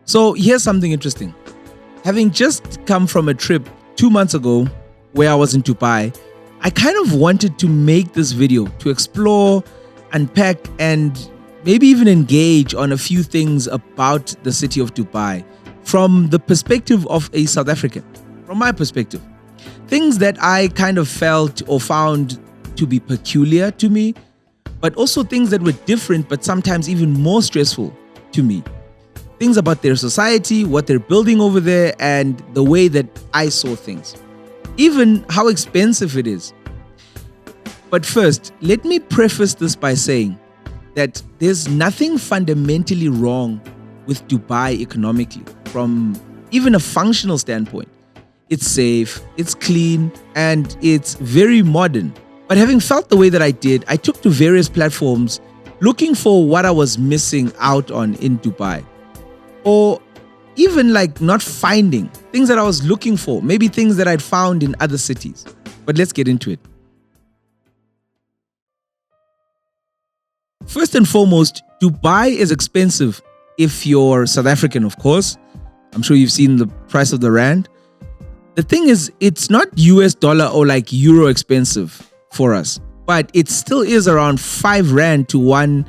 So here's something interesting. Having just come from a trip 2 months ago where I was in Dubai, I kind of wanted to make this video to explore, unpack, and maybe even engage on a few things about the city of Dubai from the perspective of a South African, from my perspective. Things that I kind of felt or found to be peculiar to me, but also things that were different but sometimes even more stressful to me. Things about their society, what they're building over there, and the way that I saw things. Even how expensive it is. But first, let me preface this by saying that there's nothing fundamentally wrong with Dubai economically, from even a functional standpoint. It's safe, it's clean, and it's very modern. But having felt the way that I did, I took to various platforms looking for what I was missing out on in Dubai. Or even not finding things that I was looking for, maybe things that I'd found in other cities. But let's get into it. First and foremost, Dubai is expensive if you're South African, of course. I'm sure you've seen the price of the rand. The thing is, it's not US dollar or euro expensive for us, but it still is around 5 rand to 1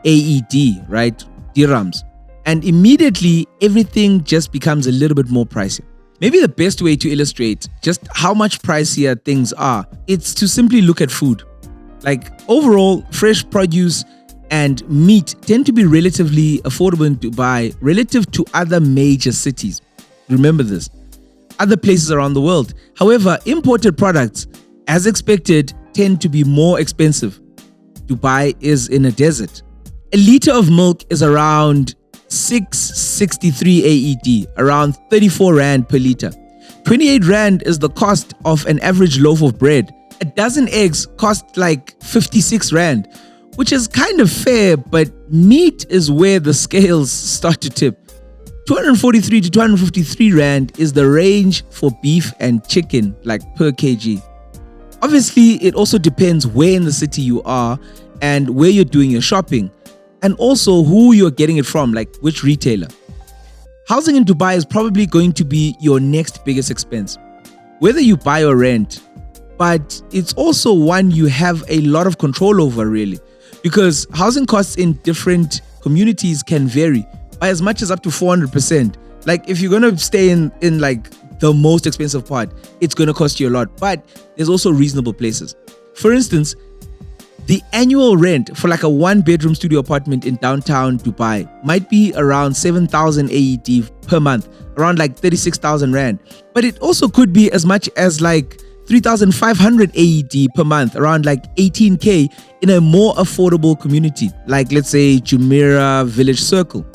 AED, right? Dirhams. And immediately, everything just becomes a little bit more pricey. Maybe the best way to illustrate just how much pricier things are, it's to simply look at food. Overall, fresh produce and meat tend to be relatively affordable in Dubai relative to other major cities. Remember this. Other places around the world. However, imported products, as expected, tend to be more expensive. Dubai is in a desert. A liter of milk is around 663 AED, around 34 rand per liter. 28 rand is the cost of an average loaf of bread. A dozen eggs cost 56 rand, which is kind of fair, but meat is where the scales start to tip. 243 to 253 rand is the range for beef and chicken, per kg. Obviously, it also depends where in the city you are and where you're doing your shopping, and also who you're getting it from, which retailer. Housing in Dubai is probably going to be your next biggest expense, whether you buy or rent. But it's also one you have a lot of control over, really, because housing costs in different communities can vary by as much as up to 400%. If you're going to stay in the most expensive part, it's going to cost you a lot, but there's also reasonable places. For instance, the annual rent for a 1-bedroom studio apartment in downtown Dubai might be around 7,000 AED per month, around 36,000 rand. But it also could be as much as 3,500 AED per month, around 18K in a more affordable community, let's say Jumeirah Village Circle,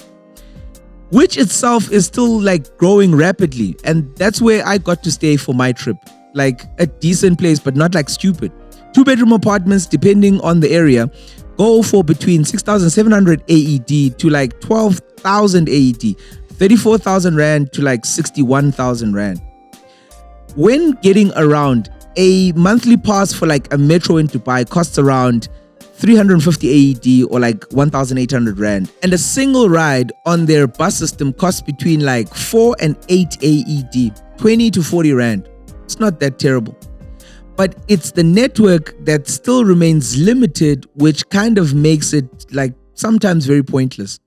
which itself is still growing rapidly. And that's where I got to stay for my trip, a decent place, but not stupid. 2-bedroom apartments, depending on the area, go for between 6,700 AED to 12,000 AED, 34,000 rand to 61,000 rand. When getting around, a monthly pass for a metro in Dubai costs around 350 AED or 1,800 rand. And a single ride on their bus system costs between 4 and 8 AED, 20 to 40 rand. It's not that terrible. But it's the network that still remains limited, which kind of makes it sometimes very pointless.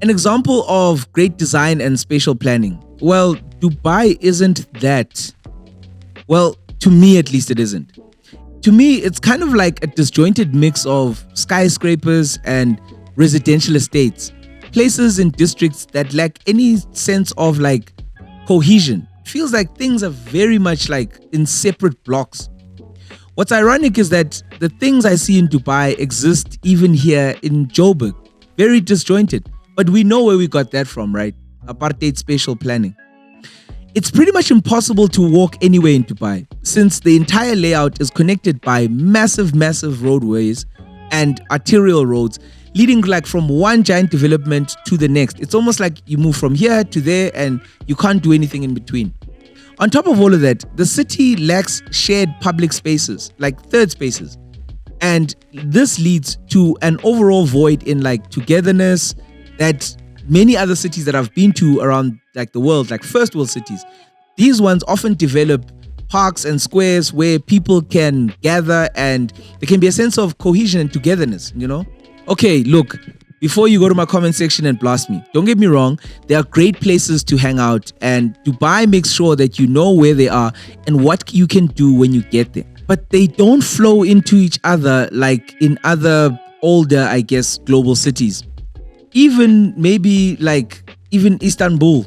An example of great design and spatial planning. Well, Dubai isn't that. Well, to me at least it isn't. To me, it's kind of a disjointed mix of skyscrapers and residential estates. Places in districts that lack any sense of cohesion. Feels like things are very much in separate blocks. What's ironic is that the things I see in Dubai exist even here in Joburg. Very disjointed. But we know where we got that from, right? Apartheid spatial planning. It's pretty much impossible to walk anywhere in Dubai, since the entire layout is connected by massive roadways and arterial roads leading from one giant development to the next. It's almost like you move from here to there and you can't do anything in between. On top of all of that, the city lacks shared public spaces, third spaces. And this leads to an overall void in like togetherness that many other cities that I've been to around like the world, like first world cities, these ones often develop parks and squares where people can gather and there can be a sense of cohesion and togetherness, you know? Okay, look, before you go to my comment section and blast me, don't get me wrong, there are great places to hang out and Dubai makes sure that you know where they are and what you can do when you get there. But they don't flow into each other like in other older, I guess, global cities. Even maybe like even Istanbul.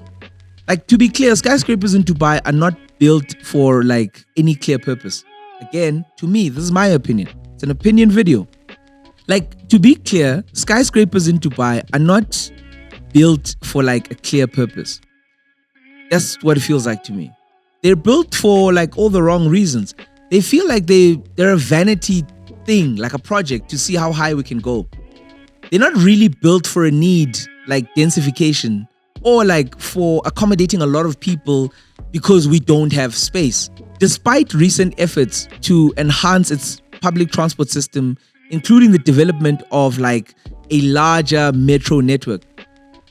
Like to be clear, skyscrapers in Dubai are not built for like any clear purpose. Again, to me, this is my opinion. It's an opinion video. Like to be clear, skyscrapers in Dubai are not built for like a clear purpose. That's what it feels like to me. They're built for like all the wrong reasons. They feel like they're a vanity thing, like a project to see how high we can go. They're not really built for a need like densification or like for accommodating a lot of people because we don't have space. Despite recent efforts to enhance its public transport system, including the development of like a larger metro network,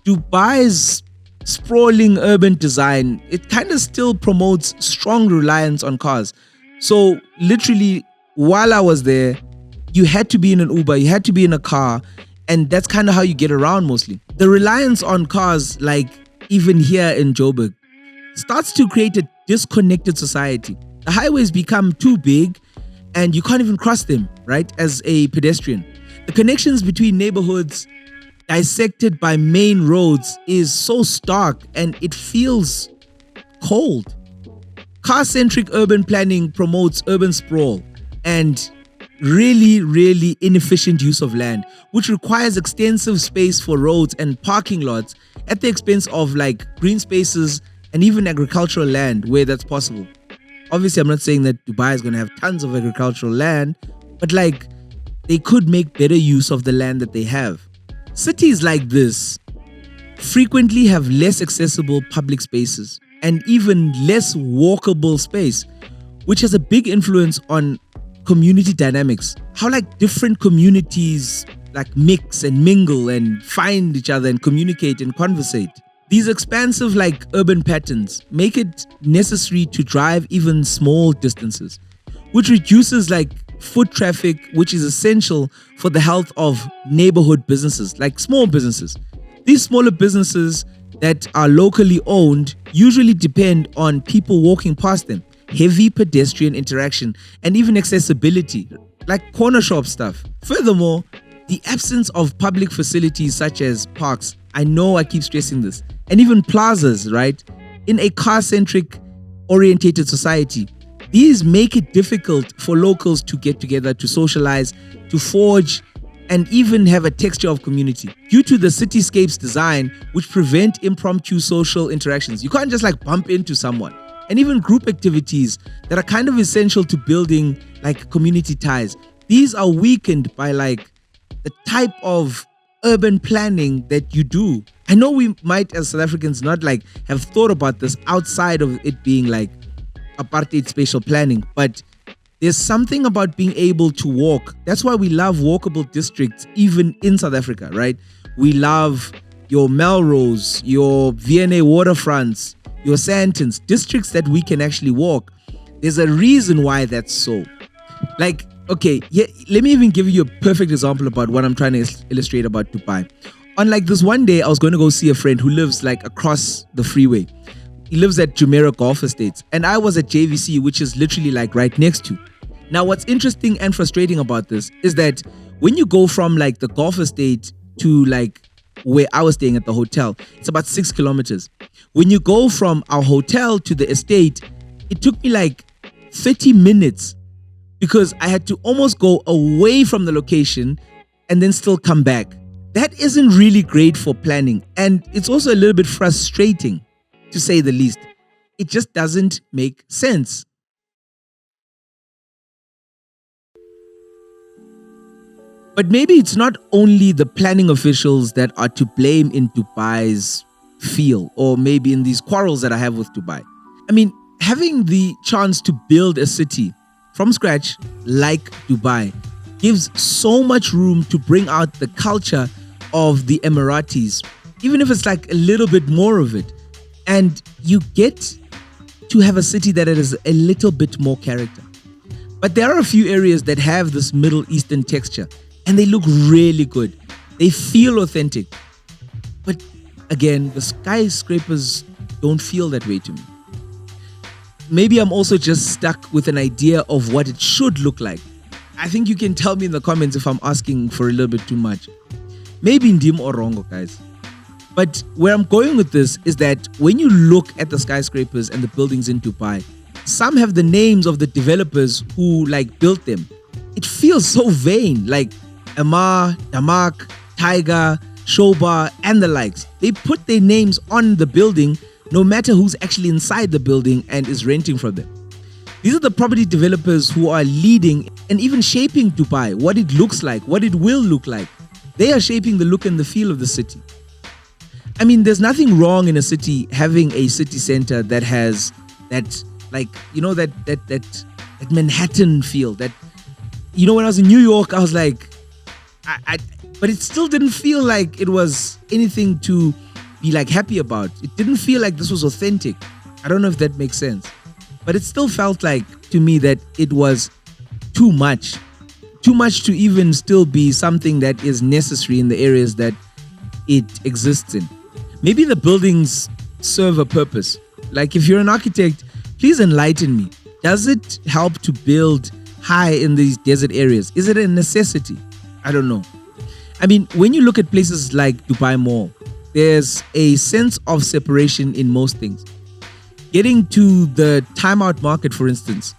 Dubai's sprawling urban design, it kind of still promotes strong reliance on cars. So literally, while I was there, you had to be in an Uber, you had to be in a car, and that's kind of how you get around mostly. The reliance on cars, like even here in Joburg, starts to create a disconnected society. The highways become too big and you can't even cross them, right, as a pedestrian. The connections between neighborhoods dissected by main roads is so stark and it feels cold. Car-centric urban planning promotes urban sprawl and really inefficient use of land, which requires extensive space for roads and parking lots at the expense of like green spaces and even agricultural land where that's possible. Obviously, I'm not saying that Dubai is going to have tons of agricultural land, but like they could make better use of the land that they have. Cities like this frequently have less accessible public spaces and even less walkable space, which has a big influence on community dynamics. How like different communities like mix and mingle and find each other and communicate and conversate. These expansive like urban patterns make it necessary to drive even small distances, which reduces like foot traffic, which is essential for the health of neighborhood businesses, like small businesses. These smaller businesses that are locally owned usually depend on people walking past them, heavy pedestrian interaction, and even accessibility, like corner shop stuff. Furthermore, the absence of public facilities such as parks, I know I keep stressing this, and even plazas, right, in a car-centric orientated society, these make it difficult for locals to get together, to socialize, to forge, and even have a texture of community due to the cityscape's design, which prevent impromptu social interactions. You can't just like bump into someone. And even group activities that are kind of essential to building like community ties. These are weakened by like the type of urban planning that you do. I know we might as South Africans not like have thought about this outside of it being like apartheid spatial planning, but there's something about being able to walk. That's why we love walkable districts even in South Africa, right? We love your Melrose, your V&A waterfronts, your Sandtons, districts that we can actually walk. There's a reason why that's so. Like, okay, yeah, let me even give you a perfect example about what I'm trying to illustrate about Dubai. On like this one day, I was going to go see a friend who lives like across the freeway. He lives at Jumeirah Golf Estates, and I was at JVC, which is literally like right next to. Now, what's interesting and frustrating about this is that when you go from like the golf estate to like where I was staying at the hotel, it's about 6 kilometers. When you go from our hotel to the estate, it took me like 30 minutes because I had to almost go away from the location and then still come back. That isn't really great for planning, and it's also a little bit frustrating, to say the least. It just doesn't make sense. But maybe it's not only the planning officials that are to blame in Dubai's feel, or maybe in these quarrels that I have with Dubai. I mean, having the chance to build a city from scratch like Dubai gives so much room to bring out the culture of the Emiratis, even if it's like a little bit more of it. And you get to have a city that has a little bit more character. But there are a few areas that have this Middle Eastern texture and they look really good. They feel authentic. But again, the skyscrapers don't feel that way to me. Maybe I'm also just stuck with an idea of what it should look like. I think you can tell me in the comments if I'm asking for a little bit too much. Maybe ndim or wrong, guys. But where I'm going with this is that when you look at the skyscrapers and the buildings in Dubai, some have the names of the developers who like built them. It feels so vain, like Amar, Damak, Tiger, Shoba, and the likes. They put their names on the building no matter who's actually inside the building and is renting from them. These are the property developers who are leading and even shaping Dubai, what it looks like, what it will look like. They are shaping the look and the feel of the city. I mean, there's nothing wrong in a city having a city center that has that, like, you know, that Manhattan feel. That, you know, when I was in New York, I was like, but it still didn't feel like it was anything to be like happy about. It didn't feel like this was authentic. I don't know if that makes sense, but it still felt like to me that it was too much to even still be something that is necessary in the areas that it exists in. Maybe the buildings serve a purpose. Like, if you're an architect, please enlighten me. Does it help to build high in these desert areas? Is it a necessity? I don't know. I mean, when you look at places like Dubai Mall, there's a sense of separation in most things. Getting to the timeout market, for instance,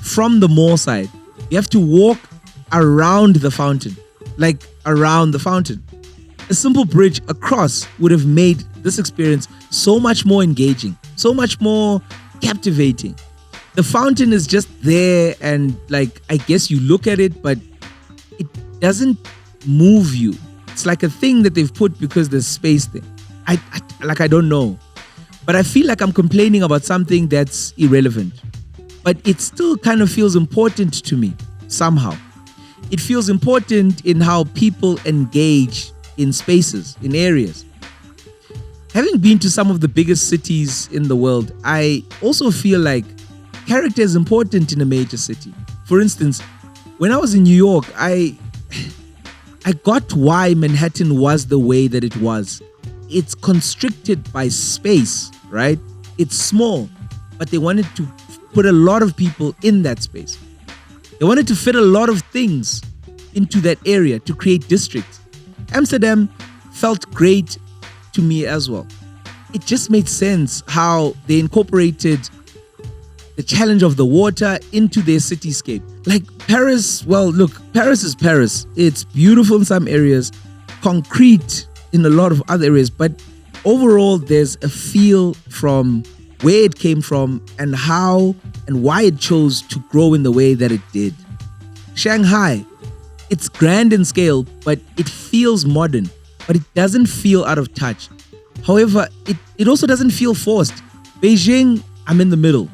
from the mall side, you have to walk around the fountain, like around the fountain. A simple bridge across would have made this experience so much more engaging, so much more captivating. The fountain is just there and, like, I guess you look at it, but it doesn't move you. It's like a thing that they've put because there's space there. I don't know. But I feel like I'm complaining about something that's irrelevant. But it still kind of feels important to me, somehow. It feels important in how people engage in spaces, in areas. Having been to some of the biggest cities in the world, I also feel like character is important in a major city. For instance, when I was in New York, I got why Manhattan was the way that it was. It's constricted by space, right? It's small, but they wanted to put a lot of people in that space. They wanted to fit a lot of things into that area to create districts. Amsterdam felt great to me as well. It just made sense how they incorporated the challenge of the water into their cityscape. Like Paris, well, look, Paris is Paris. It's beautiful in some areas, concrete in a lot of other areas, but overall there's a feel from where it came from and how and why it chose to grow in the way that it did. Shanghai, it's grand in scale, but it feels modern, but it doesn't feel out of touch. However, it also doesn't feel forced. Beijing, I'm in the middle.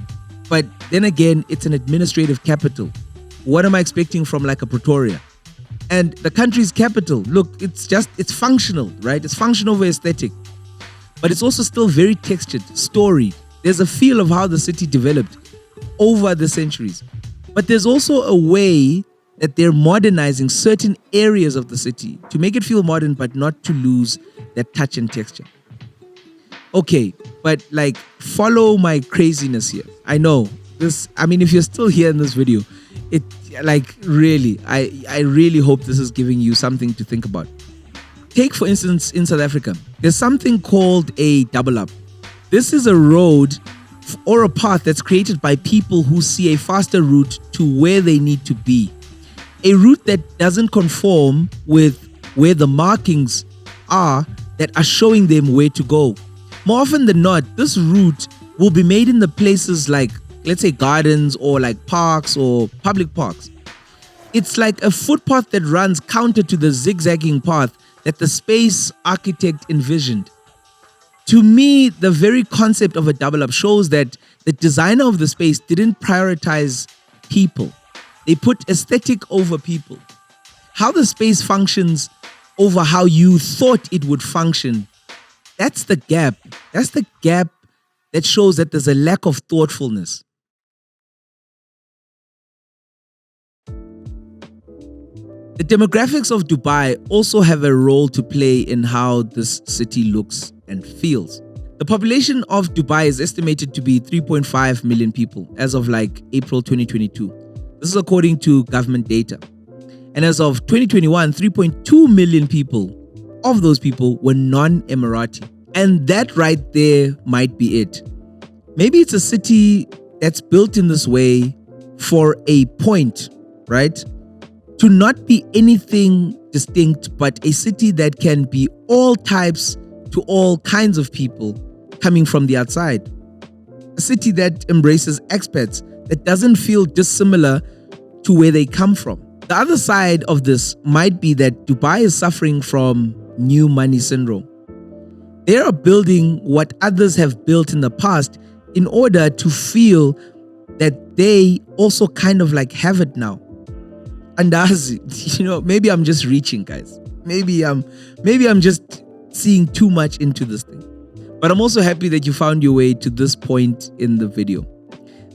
But then again, it's an administrative capital. What am I expecting from like a Pretoria? And the country's capital, look, it's functional, right? It's functional over aesthetic. But it's also still very textured, storied. There's a feel of how the city developed over the centuries. But there's also a way that they're modernizing certain areas of the city to make it feel modern, but not to lose that touch and texture. Okay, but like, follow my craziness here. I know this, I mean, if you're still here in this video, it like really, I really hope this is giving you something to think about. Take, for instance, in South Africa, there's something called a double up. This is a road or a path that's created by people who see a faster route to where they need to be. A route that doesn't conform with where the markings are that are showing them where to go. More often than not, this route will be made in the places like, let's say, gardens or like parks or public parks. It's like a footpath that runs counter to the zigzagging path that the space architect envisioned. To me, the very concept of a double up shows that the designer of the space didn't prioritize people. They put aesthetic over people. how the space functions over how you thought it would function. That's the gap. That's the gap that shows that there's a lack of thoughtfulness. The demographics of Dubai also have a role to play in how this city looks and feels. The population of Dubai is estimated to be 3.5 million people as of like April 2022. This is according to government data. And as of 2021, 3.2 million people, of those people were non-Emirati. And that right there might be it. Maybe it's a city that's built in this way for a point, right? To not be anything distinct, but a city that can be all types to all kinds of people coming from the outside. A city that embraces expats, that doesn't feel dissimilar to where they come from. The other side of this might be that Dubai is suffering from new money syndrome. They are building what others have built in the past in order to feel that they also kind of like have it now. And maybe I'm just reaching, guys. Maybe I'm just seeing too much into this thing. But I'm also happy that you found your way to this point in the video.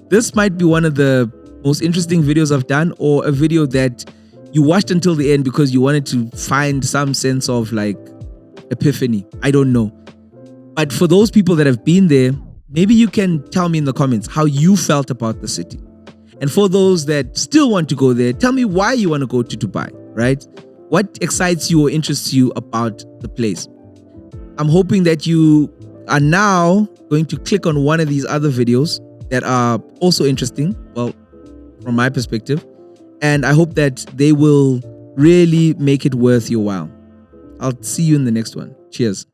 This might be one of the most interesting videos I've done, or a video that you watched until the end because you wanted to find some sense of like epiphany. I don't know. But for those people that have been there, maybe you can tell me in the comments how you felt about the city. And for those that still want to go there, tell me why you want to go to Dubai, right? What excites you or interests you about the place? I'm hoping that you are now going to click on one of these other videos that are also interesting, well, from my perspective. And I hope that they will really make it worth your while. I'll see you in the next one. Cheers.